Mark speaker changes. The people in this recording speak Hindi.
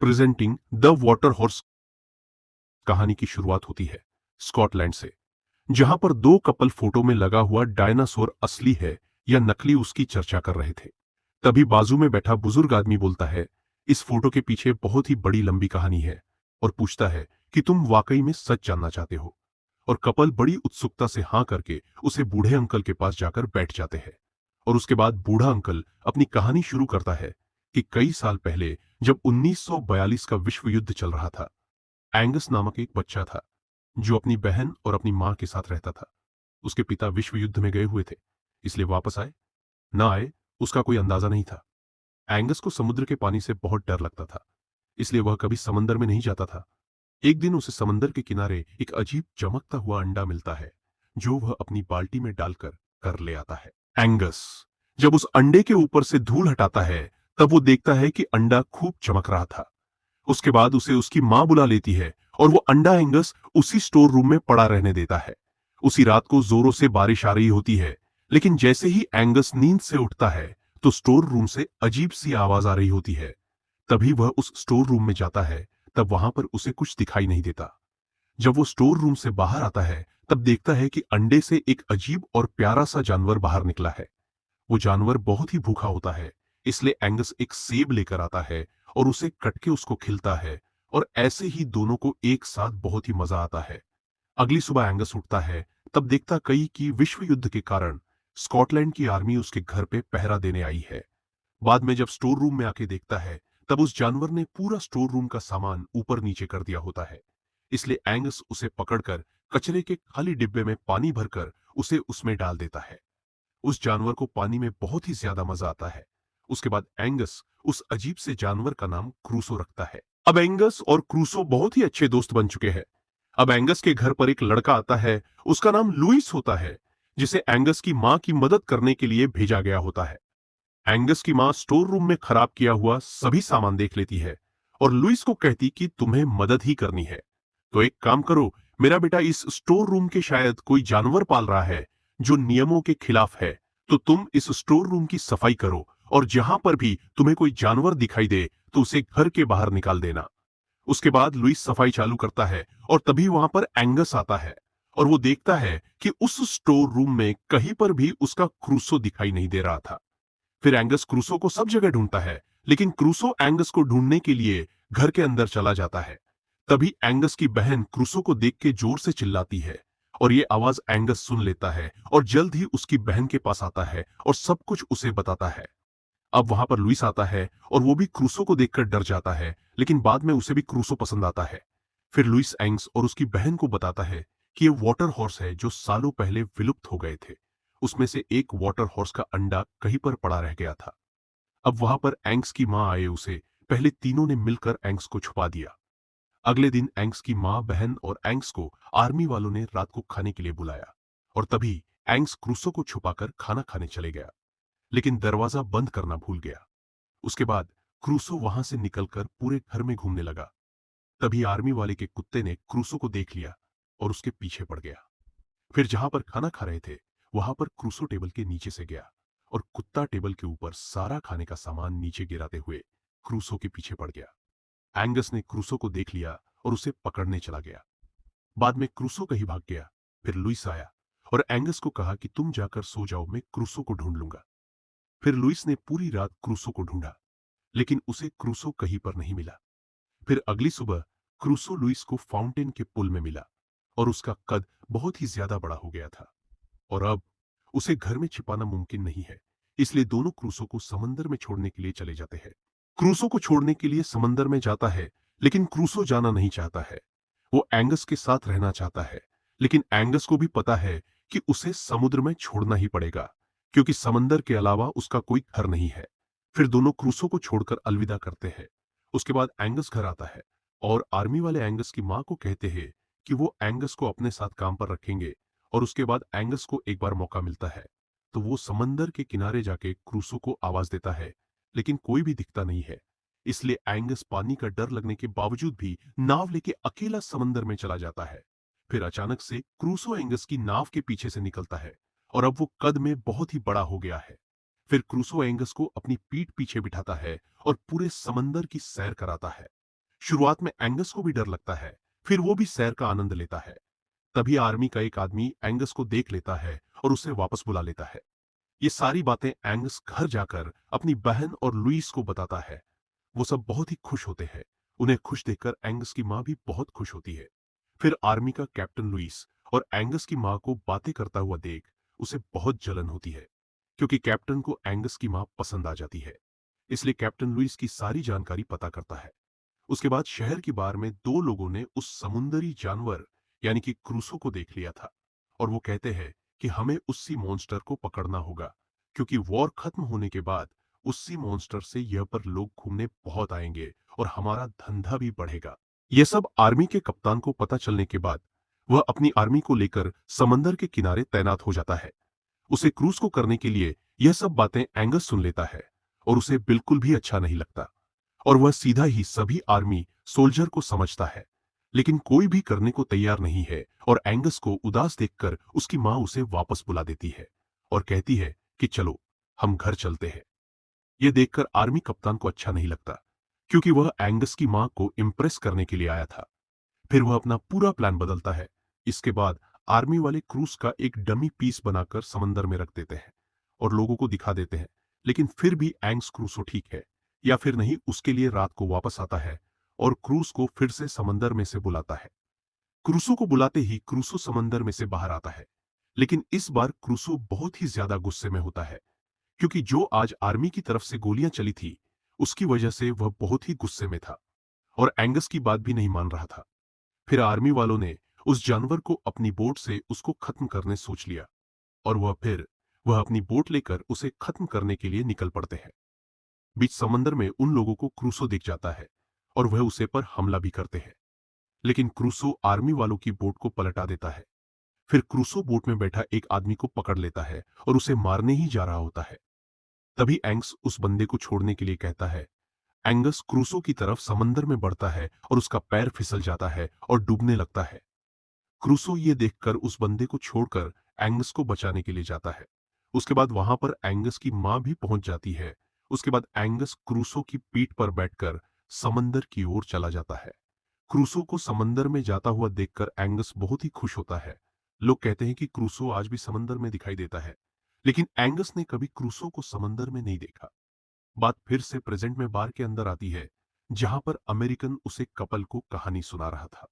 Speaker 1: Presenting the water horse. कहानी की शुरुआत होती है स्कॉटलैंड से, जहां पर दो कपल फोटो में लगा हुआ डायनासोर असली है या नकली उसकी चर्चा कर रहे थे। तभी बाजू में बैठा बुजुर्ग आदमी बोलता है, इस फोटो के पीछे बहुत ही बड़ी लंबी कहानी है, और पूछता है कि तुम वाकई में सच जानना चाहते हो। और कपल बड़ी उत्सुकता से हां करके उसे बूढ़े अंकल के पास जाकर बैठ जाते हैं। और उसके बाद बूढ़ा अंकल अपनी कहानी शुरू करता है कि कई साल पहले जब 1942 का विश्व युद्ध चल रहा था, एंगस नामक एक बच्चा था जो अपनी बहन और अपनी मां के साथ रहता था। उसके पिता विश्व युद्ध में गए हुए थे, इसलिए वापस आए ना आए उसका कोई अंदाजा नहीं था। एंगस को समुद्र के पानी से बहुत डर लगता था, इसलिए वह कभी समंदर में नहीं जाता था। एक दिन उसे समंदर के किनारे एक अजीब चमकता हुआ अंडा मिलता है, जो वह अपनी बाल्टी में डालकर कर ले आता है। एंगस जब उस अंडे के ऊपर से धूल हटाता है, तब वो देखता है कि अंडा खूब चमक रहा था। उसके बाद उसे उसकी मां बुला लेती है और वो अंडा एंगस उसी स्टोर रूम में पड़ा रहने देता है। उसी रात को जोरों से बारिश आ रही होती है, लेकिन जैसे ही एंगस नींद से उठता है तो स्टोर रूम से अजीब सी आवाज आ रही होती है। तभी वह उस स्टोर रूम में जाता है, तब वहां पर उसे कुछ दिखाई नहीं देता। जब वो स्टोर रूम से बाहर आता है, तब देखता है कि अंडे से एक अजीब और प्यारा सा जानवर बाहर निकला है। वो जानवर बहुत ही भूखा होता है, इसलिए एंगस एक सेब लेकर आता है और उसे कट के उसको खिलता है, और ऐसे ही दोनों को एक साथ बहुत ही मजा आता है। अगली सुबह एंगस उठता है, तब देखता कई कि विश्व युद्ध के कारण स्कॉटलैंड की आर्मी उसके घर पे पहरा देने आई है। बाद में जब स्टोर रूम में आके देखता है, तब उस जानवर ने पूरा स्टोर रूम का सामान ऊपर नीचे कर दिया होता है। इसलिए एंगस उसे पकड़कर कचरे के खाली डिब्बे में पानी भरकर उसे उसमें डाल देता है। उस जानवर को पानी में बहुत ही ज्यादा मजा आता है। उसके बाद एंगस उस अजीब से जानवर का नाम क्रूसो रखता है। अब एंगस और क्रूसो बहुत ही अच्छे दोस्त बन चुके हैं। अब एंगस के घर पर एक लड़का आता है, उसका नाम लुइस होता है, जिसे एंगस की मां की मदद करने के लिए भेजा गया होता है। एंगस की मां स्टोर रूम में खराब किया हुआ सभी सामान देख लेती है और लुइस को कहती कि तुम्हें मदद ही करनी है। तो एक काम करो, मेरा बेटा इस स्टोर रूम के शायद कोई जानवर पाल रहा है जो नियमों के खिलाफ है, तो तुम इस स्टोर रूम की सफाई करो, और जहां पर भी तुम्हें कोई जानवर दिखाई दे तो उसे घर के बाहर निकाल देना। उसके बाद लुइस सफाई चालू करता है, और तभी वहां पर एंगस आता है और वो देखता है कि उस स्टोर रूम में कहीं पर भी उसका क्रूसो दिखाई नहीं दे रहा था। फिर एंगस क्रूसो को सब जगह ढूंढता है, लेकिन क्रूसो एंगस को ढूंढने के लिए घर के अंदर चला जाता है। तभी एंगस की बहन क्रूसो को देख के जोर से चिल्लाती है, और ये आवाज एंगस सुन लेता है और जल्द ही उसकी बहन के पास आता है और सब कुछ उसे बताता है। अब वहां पर लुइस आता है और वो भी क्रूसो को देखकर डर जाता है, लेकिन बाद में उसे भी क्रूसो पसंद आता है। फिर लुइस एंग्स और उसकी बहन को बताता है कि ये वाटर हॉर्स है जो सालों पहले विलुप्त हो गए थे। उसमें से एक वाटर हॉर्स का अंडा कहीं पर पड़ा रह गया था। अब वहां पर एंग्स की मां आए, उसे पहले तीनों ने मिलकर एंग्स को छुपा दिया। अगले दिन एंग्स की मां, बहन और एंग्स को आर्मी वालों ने रात को खाने के लिए बुलाया, और तभी एंग्स क्रूसो को छुपाकर खाना खाने चले गया, लेकिन दरवाजा बंद करना भूल गया। उसके बाद क्रूसो वहां से निकलकर पूरे घर में घूमने लगा। तभी आर्मी वाले के कुत्ते ने क्रूसो को देख लिया और उसके पीछे पड़ गया। फिर जहां पर खाना खा रहे थे, वहां पर क्रूसो टेबल के नीचे से गया, और कुत्ता टेबल के ऊपर सारा खाने का सामान नीचे गिराते हुए क्रूसो के पीछे पड़ गया। एंगस ने क्रूसो को देख लिया और उसे पकड़ने चला गया। बाद में क्रूसो कहीं भाग गया। फिर लुइस आया और एंगस को कहा कि तुम जाकर सो जाओ, मैं क्रूसो को ढूंढ लूंगा। फिर लुइस ने पूरी रात क्रूसो को ढूंढा, लेकिन उसे क्रूसो कहीं पर नहीं मिला। फिर अगली सुबह क्रूसो लुइस को फाउंटेन के पुल में मिला, और उसका कद बहुत ही ज्यादा बड़ा हो गया था, और अब उसे घर में छिपाना मुमकिन नहीं है। इसलिए दोनों क्रूसो को समंदर में छोड़ने के लिए चले जाते हैं। क्रूसो को छोड़ने के लिए समंदर में जाता है, लेकिन क्रूसो जाना नहीं चाहता है। वो एंगस के साथ रहना चाहता है, लेकिन एंगस को भी पता है कि उसे समुद्र में छोड़ना ही पड़ेगा, क्योंकि समंदर के अलावा उसका कोई घर नहीं है। फिर दोनों क्रूसो को छोड़कर अलविदा करते हैं। उसके बाद एंगस घर आता है, और आर्मी वाले एंगस की मां को कहते हैं कि वो एंगस को अपने साथ काम पर रखेंगे। और उसके बाद एंगस को एक बार मौका मिलता है, तो वो समंदर के किनारे जाके क्रूसो को आवाज देता है, लेकिन कोई भी दिखता नहीं है। इसलिए एंगस पानी का डर लगने के बावजूद भी नाव लेके अकेला समंदर में चला जाता है। फिर अचानक से क्रूसो एंगस की नाव के पीछे से निकलता है, और अब वो कद में बहुत ही बड़ा हो गया है। फिर क्रूसो एंगस को अपनी पीठ पीछे बिठाता है और पूरे समंदर की सैर कराता है। शुरुआत में एंगस को भी डर लगता है, फिर वो भी सैर का आनंद लेता है। तभी आर्मी का एक आदमी एंगस को देख लेता है और उसे वापस बुला लेता है। ये सारी बातें एंगस घर जाकर अपनी बहन और लुईस को बताता है। वो सब बहुत ही खुश होते हैं। उन्हें खुश देखकर एंगस की माँ भी बहुत खुश होती है। फिर आर्मी का कैप्टन लुईस और एंगस की माँ को बातें करता हुआ देख उसे बहुत जलन होती है, क्योंकि कैप्टन को एंगस की माँ पसंद आ जाती है। इसलिए कैप्टन लुईस की सारी जानकारी पता करता है। उसके बाद शहर की बार में दो लोगों ने उस समुंदरी जानवर यानी कि क्रूसो को देख लिया था, और वो कहते हैं कि हमें उसी मॉन्स्टर को पकड़ना होगा, क्योंकि वॉर खत्म होने के बाद उसी मॉन्स्टर से यह पर लोग घूमने बहुत आएंगे और हमारा धंधा भी बढ़ेगा। यह सब आर्मी के कप्तान को पता चलने के बाद वह अपनी आर्मी को लेकर समंदर के किनारे तैनात हो जाता है। उसे क्रूज को करने के लिए यह सब बातें एंगस सुन लेता है और उसे बिल्कुल भी अच्छा नहीं लगता, और वह सीधा ही सभी आर्मी सोल्जर को समझता है। लेकिन कोई भी करने को तैयार नहीं है, और एंगस को उदास देखकर उसकी मां उसे वापस बुला देती है और कहती है कि चलो हम घर चलते हैं। यह देखकर आर्मी कप्तान को अच्छा नहीं लगता, क्योंकि वह एंगस की मां को इम्प्रेस करने के लिए आया था। फिर वह अपना पूरा प्लान बदलता है। इसके बाद आर्मी वाले क्रूज का एक डमी पीस बनाकर समंदर में रख देते हैं और लोगों को दिखा देते हैं। लेकिन फिर भी एंग्स क्रूसो ठीक है या फिर नहीं, उसके लिए रात को वापस आता है और क्रूस को फिर से समंदर में से बुलाता है। क्रूसो को बुलाते ही क्रूसो समंदर में से बाहर आता है, लेकिन इस बार क्रूसो बहुत ही ज्यादा गुस्से में होता है, क्योंकि जो आज आर्मी की तरफ से गोलियां चली थी उसकी वजह से वह बहुत ही गुस्से में था और एंगस की बात भी नहीं मान रहा था। फिर आर्मी वालों ने उस जानवर को अपनी बोट से उसको खत्म करने सोच लिया, और वह अपनी बोट लेकर उसे खत्म करने के लिए निकल पड़ते हैं। बीच समंदर में उन लोगों को क्रूसो दिख जाता है और वह उसे पर हमला भी करते हैं, लेकिन क्रूसो आर्मी वालों की बोट को पलटा देता है। फिर क्रूसो बोट में बैठा एक आदमी को पकड़ लेता है और उसे मारने ही जा रहा होता है। तभी एंग्स उस बंदे को छोड़ने के लिए कहता है। एंगस क्रूसो की तरफ समंदर में बढ़ता है और उसका पैर फिसल जाता है और डूबने लगता है। क्रूसो ये देखकर उस बंदे को छोड़कर एंगस को बचाने के लिए जाता है। उसके बाद वहां पर एंगस की मां भी पहुंच जाती है। उसके बाद एंगस क्रूसो की पीठ पर बैठकर समंदर की ओर चला जाता है। क्रूसो को समंदर में जाता हुआ देखकर एंगस बहुत ही खुश होता है। लोग कहते हैं कि क्रूसो आज भी समंदर में दिखाई देता है, लेकिन एंगस ने कभी क्रूसो को समंदर में नहीं देखा। बात फिर से प्रेजेंट में बार के अंदर आती है, जहां पर अमेरिकन उसे कपल को कहानी सुना रहा था।